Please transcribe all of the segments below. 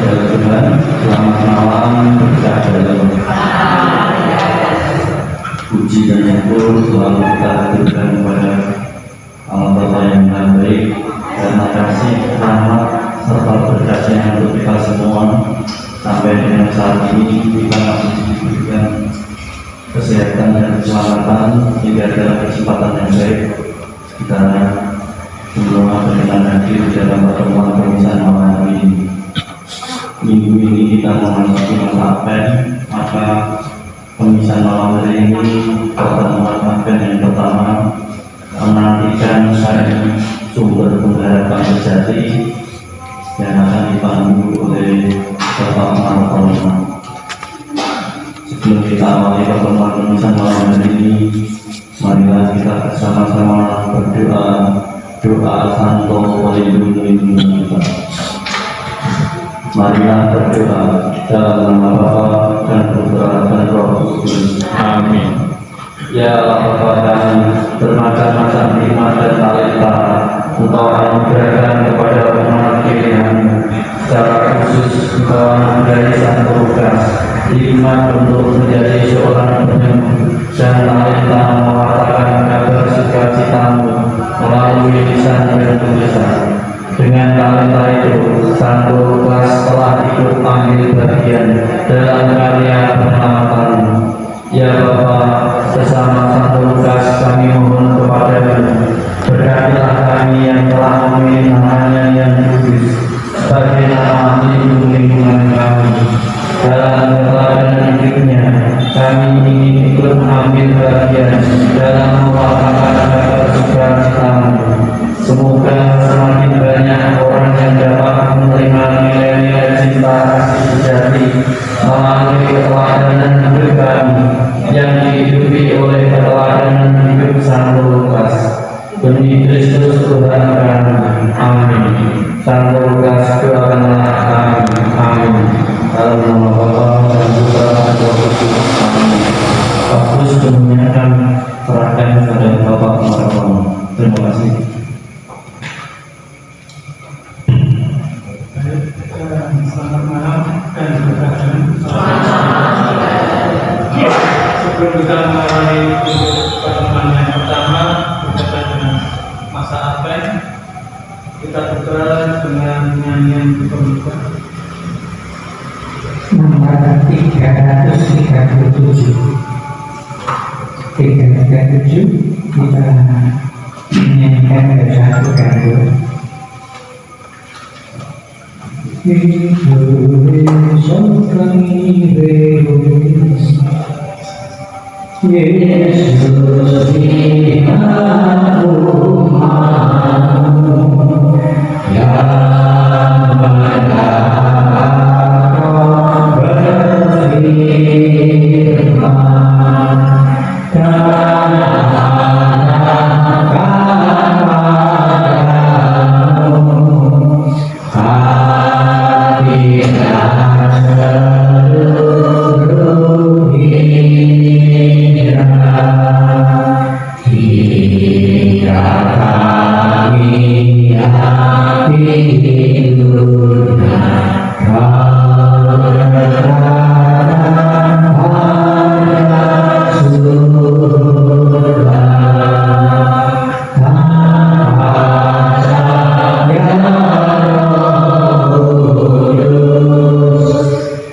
kepada Tuhan. Selamat malam, berkah dalam. Puji dan syukur selalu kita haturkan kepada Allah Bapa yang Maha Baik. Terima kasih rahmat serta berkatnya untuk kita semua. Sampai dengan saat ini kita masih diberikan kesehatan dan keselamatan hingga dalam kesempatan yang baik kita semua berkenan hadir dalam pertemuan pemisahan malam hari ini. Minggu ini kita memasuki masa Advent, maka pemisahan malam hari ini pertemuan Advent yang pertama menantikan hari sumber pengharapan sejati yang akan dipandu oleh Bapak Martona. Sebelum kita awali pertemuan pemisahan malam hari ini, marilah kita bersama-sama berdoa doa Santo Melindungi kita. Marilah berdoa dalam nama Bapa dan Putra dan Roh Kudus. Amin. Ya Allah Bapa kami, bermacam-macam nikmat dan talenta Engkau anugerahkan kepada umat pilihan-Mu. Secara khusus Engkau anugerahi Santo Lukas hikmat untuk menjadi seorang penyembuh dan talenta mewartakan kabar sukacita-Mu melalui lisan dan tulisan. Dengan talenta itu, Santo Lukas telah ikut ambil bagian dalam karya penyelamatan-Mu. Ya Bapa, sesama Santo Lukas kami mohon kepada-Mu, berkatilah kami yang telah memilih namanya yang kudus sebagai nama lingkungan kami. Dalam keteladanan hidupnya, kami ingin ikut mengambil bagian dalam mewartakan kabar sukacita-Mu. Semoga semakin banyak orang yang dapat menerima nilai-nilai cinta kasih sejati melalui keteladanan hidup kami yang dihidupi oleh keteladanan hidup Santo Lukas. Demi Kristus Tuhan kami. Amin. Santo Lukas doakanlah kami. Amin. Dalam nama Bapa dan Putra dan Roh Kudus. Amin. Waktu sepenuhnya kami serahkan kepada Bapak Martona. Terima kasih. Selamat malam dan berkah dalam. Sebelum kita mulai pertemuan yang pertama berkaitan dengan masa Advent, kita berdoa dengan nyanyian pembuka nomor 337. 337 kita menyanyikan dari satu gandul. Yesus kita umat-Mu yang mendapat berfirman dan akan padamu hadirat seluruh hidrat hingga kami tidurnya kau berkenan pada surga tanpa cahaya Roh Kudus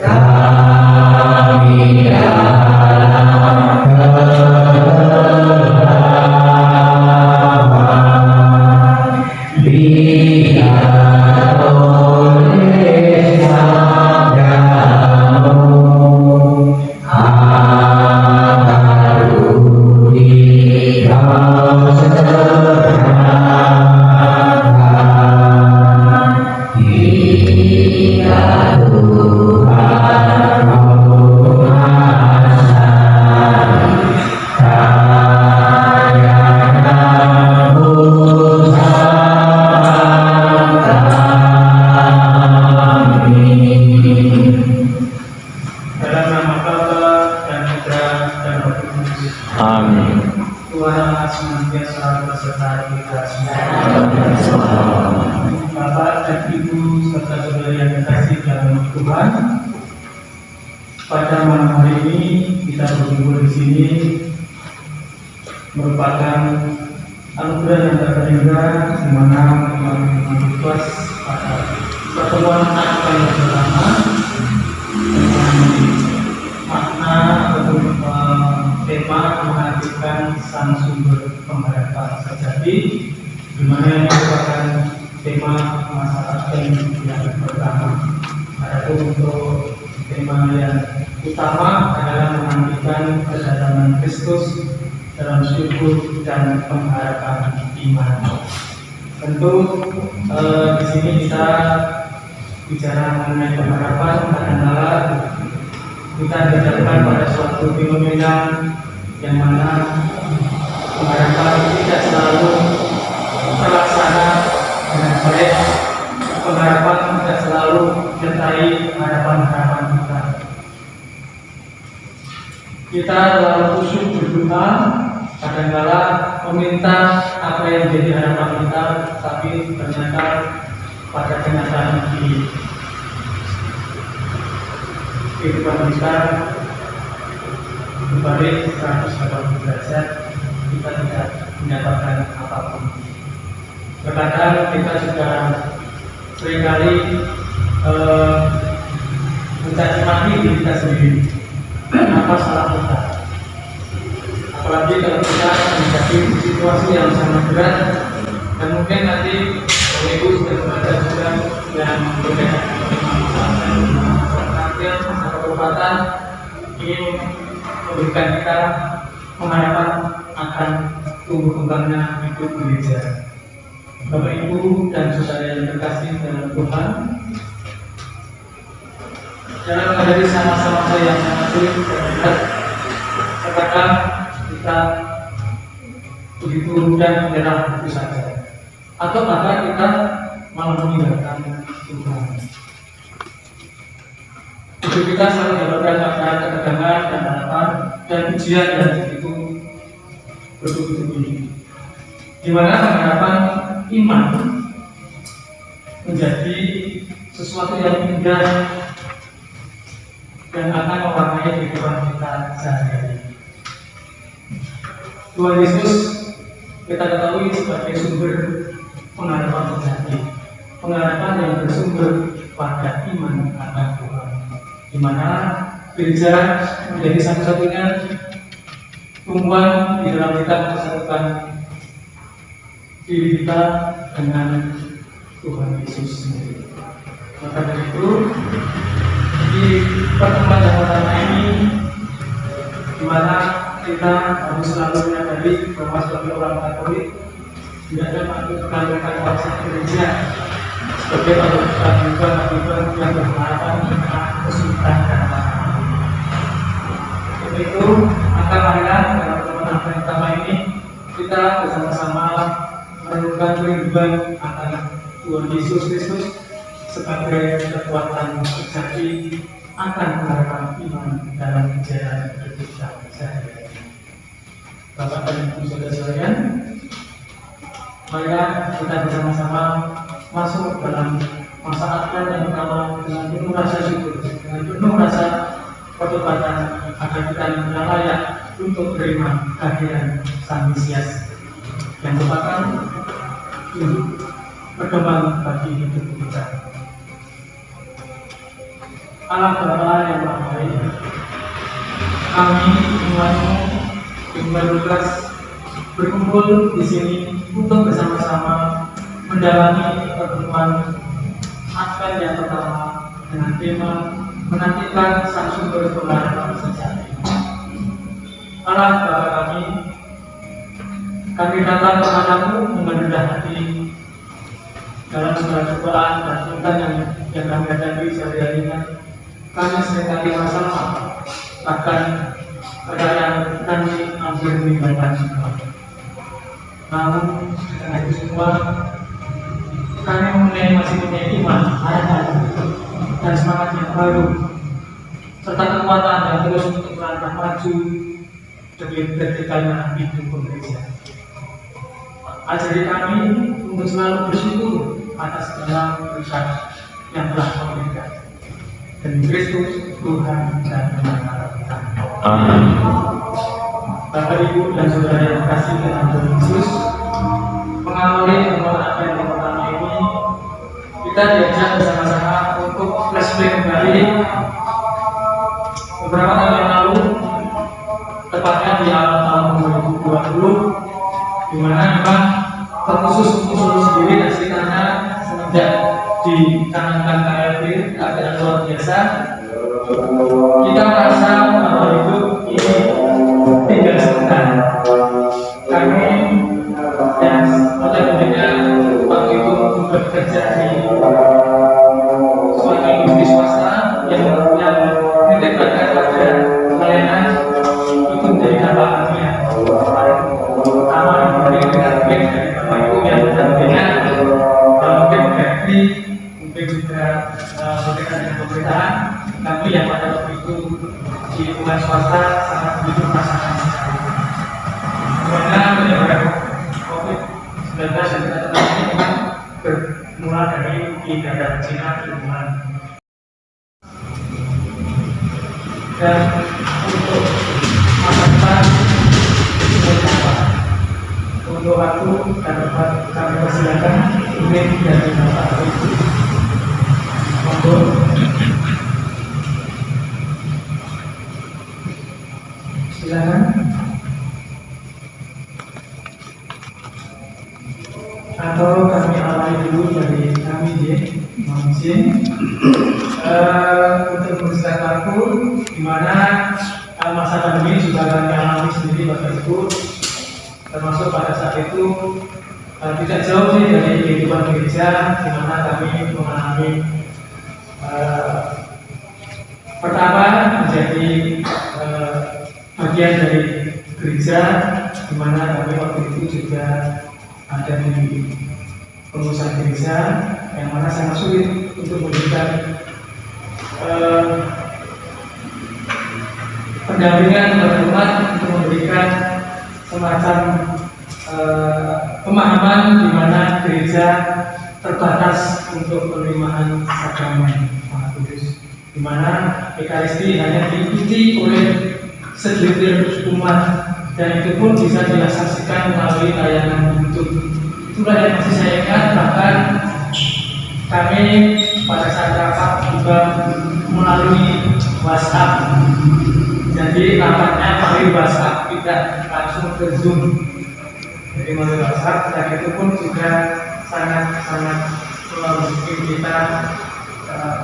kami dalam kegelapan biar oleh sabda-Mu akaruni kau serahkan hingga Tuhan kau mengasihani kayangan dalam nama Bapa dan Putra dan Roh Kudus. Amin. Tuhan Allah senantiasa beserta kita semua. Bapak dan Ibu serta saudara yang terkasih dalam Tuhan, pada malam hari ini kita berkumpul di sini merupakan anugerah yang tak terindah di mana Imam Tuas pada pertemuan yang pertama dengan makna ataupun tema menghadirkan sang sumber pengharapan sejati, di mana ini merupakan tema masalah yang pertama. Adapun untuk tema yang utama adalah menantikan kedatangan Kristus dalam syukur dan pengharapan iman. Tentu di sini kita bicara mengenai pengharapan karena kita dihadapkan pada suatu fenomena yang mana pengharapan tidak selalu terlaksana dengan baik. Pengharapan tidak selalu menyertai harapan-harapan kita. Kita dalam khusyuk berdoa kadang-kala meminta apa yang menjadi harapan kita, tapi ternyata pada kenyataan di kehidupan kita berbalik 180 derajat, kita tidak mendapatkan apapun. Terkadang kita sudah seringkali mencaci maki diri kita sendiri. Apa salah kita? Apalagi kalau kita menghadapi situasi yang sangat berat, dan mungkin nanti Ibu sudah membaca juga yang berkaitan dengan penantian masa pertobatan ingin memberikan kita pengharapan akan tumbuh kembangnya hidup gereja. Bapak Ibu dan saudara yang terkasih dalam Tuhan, dalam menghadapi sama-sama yang sangat sulit dan berat, terkadang kita begitu mudah menyerah begitu saja, atau bahkan kita malah meninggalkan Tuhan. Hidup kita selalu dapatkan pada ketegangan dan harapan dan ujian yang begitu bertubi-tubi, di mana pengharapan iman menjadi sesuatu yang indah dan akan mewarnai kehidupan kita sehari-hari. Tuhan Yesus kita ketahui sebagai sumber pengharapan sejati, pengharapan yang bersumber pada iman akan Tuhan, di mana gereja menjadi satu-satunya tumpuan di dalam kita mempersatukan diri kita dengan Tuhan Yesus sendiri. Maka dari itu, di pertemuan yang pertama ini, di mana kita harus selalu menyadari bahwa sebagai orang Katolik tidak ada patokan kuasa gereja sebagai patokan yang berharapan tentang kesulitan dan masalah. Untuk itu, maka marilah dalam pertemuan yang pertama ini kita bersama-sama menemukan kehidupan akan Tuhan Yesus Kristus sebagai kekuatan sejati akan pengharapan iman dalam perjalanan hidup kita sehari-hari. Bapak dan Ibu saudara sekalian, marilah kita bersama-sama masuk dalam masa Advent yang pertama dengan penuh rasa syukur, dengan penuh rasa pertobatan agar kita menjadi layak untuk menerima kehadiran Sang Mesias yang merupakan perkembangan bagi hidup kita. Allah Bapa yang Maha Baik, kami umat-Mu Imam Lukas berkumpul di sini untuk bersama-sama mendalami pertemuan Advent yang pertama dengan tema menantikan sang sumber pengharapan sejati. Allah Bapa kami datang kepadamu dengan rendah hati dalam segala cobaan dan tuntutan yang kami hadapi sehari-hari. Kami seringkali masalah, bahkan terkadang kami hampir meninggalkan Tuhan. Namun dengan itu semua, kami masih punya iman, harapan, dan semangat yang baru, serta kekuatan yang terus untuk melangkah maju demi terciptanya hidup gereja. Ajari kami untuk selalu bersyukur atas segala berkat yang telah kau berikan. Dan Kristus Tuhan dan Tuhan kita. Amin. Bapak, Ibu, dan Saudara yang kasih dalam Tuhan Yesus, mengawali temuan Advent yang pertama ini, kita diajak bersama-sama untuk flashback kembali beberapa tahun yang lalu, tepatnya di awal tahun 2020, di mana memang terkhusus untuk Solo sendiri dan sekitarnya semenjak dicanangkan KLB keadaan luar biasa, kita merasa bahwa hidup ini tinggal sebentar. Kami yang notabene waktu itu bekerja di suatu industri swasta yang menitipkan pada pelayanan itu menjadi dampak kami yang pertama dibanding dengan mungkin dari Bapak Ibu yang mendampingi mungkin mengganti mungkin juga berkaitan dengan pemerintahan, tapi yang pada waktu itu di lingkungan swasta sangat begitu merasakan sekali. Karena penyebaran COVID-19 yang kita ketahui ini memang bermula dari di daerah Cina lingkungan. Dan untuk masa depan seperti apa? Untuk waktu dan tempat kami persilakan mungkin dari Bapak Ibu. Untuk silakan. Atau kami awali dulu dari kami di Mamsin untuk mengisi waktu di mana masa pandemi juga kami alami sendiri Bapak Ibu, termasuk pada saat itu tidak jauh sih dari kehidupan gereja, di mana kami mengalami pertama menjadi bagian dari gereja, di mana kami waktu itu juga ada di pengurusan gereja yang mana sangat sulit untuk memberikan pendampingan kepada umat, untuk memberikan semacam pemahaman di mana gereja terbatas untuk penerimaan sakramen Maha Kudus, di mana Ekaristi hanya diikuti oleh segelintir umat, dan itu pun bisa disaksikan melalui tayangan YouTube. Itulah yang masih saya ingat, bahkan kami pada saat rapat juga melalui WhatsApp. Jadi rapatnya melalui WhatsApp, tidak langsung ke Zoom. Jadi melalui WhatsApp, dan itu pun juga sangat membuat kita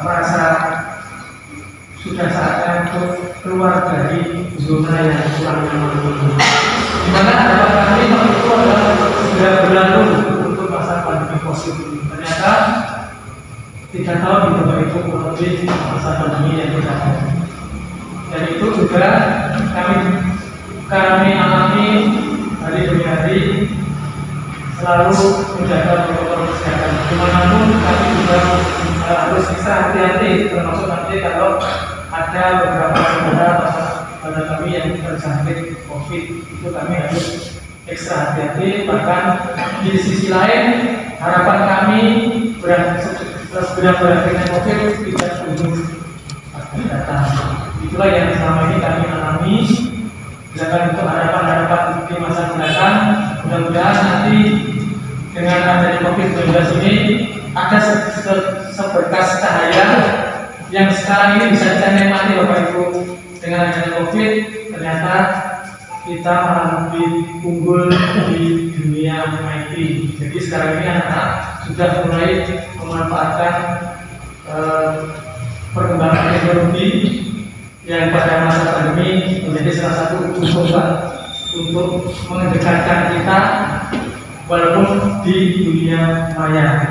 merasa sudah saatnya untuk keluar dari zona yang kurang nyaman ini. Dimana harapan kami waktu itu adalah sudah berlalu untuk masa pandemi COVID ini. Ternyata 3 tahun di bawah itu kurang lebih masa pandemi yang kita alami. Dan itu juga kami alami hari demi hari, selalu menjaga protokol kesehatan. Dimanapun kami juga harus bisa hati-hati, termasuk nanti kalau ada beberapa saudara kami yang terjangkit COVID, itu kami harus ekstra hati-hati. Bahkan di sisi lain, harapan kami segera berakhir dengan COVID tidak kunjung datang. Itulah yang selama ini kami alami. Sedangkan untuk harapan-harapan di masa mendatang, mudah-mudahan nanti dengan adanya COVID-19 ini ada seberkas cahaya yang sekarang ini bisa kita nikmati Bapak Ibu. Dengan adanya COVID, ternyata kita malah lebih unggul di dunia IT. Jadi sekarang ini anak-anak sudah mulai memanfaatkan perkembangan teknologi yang pada masa pandemi menjadi salah satu ujung tombak untuk mendekatkan kita walaupun di dunia maya.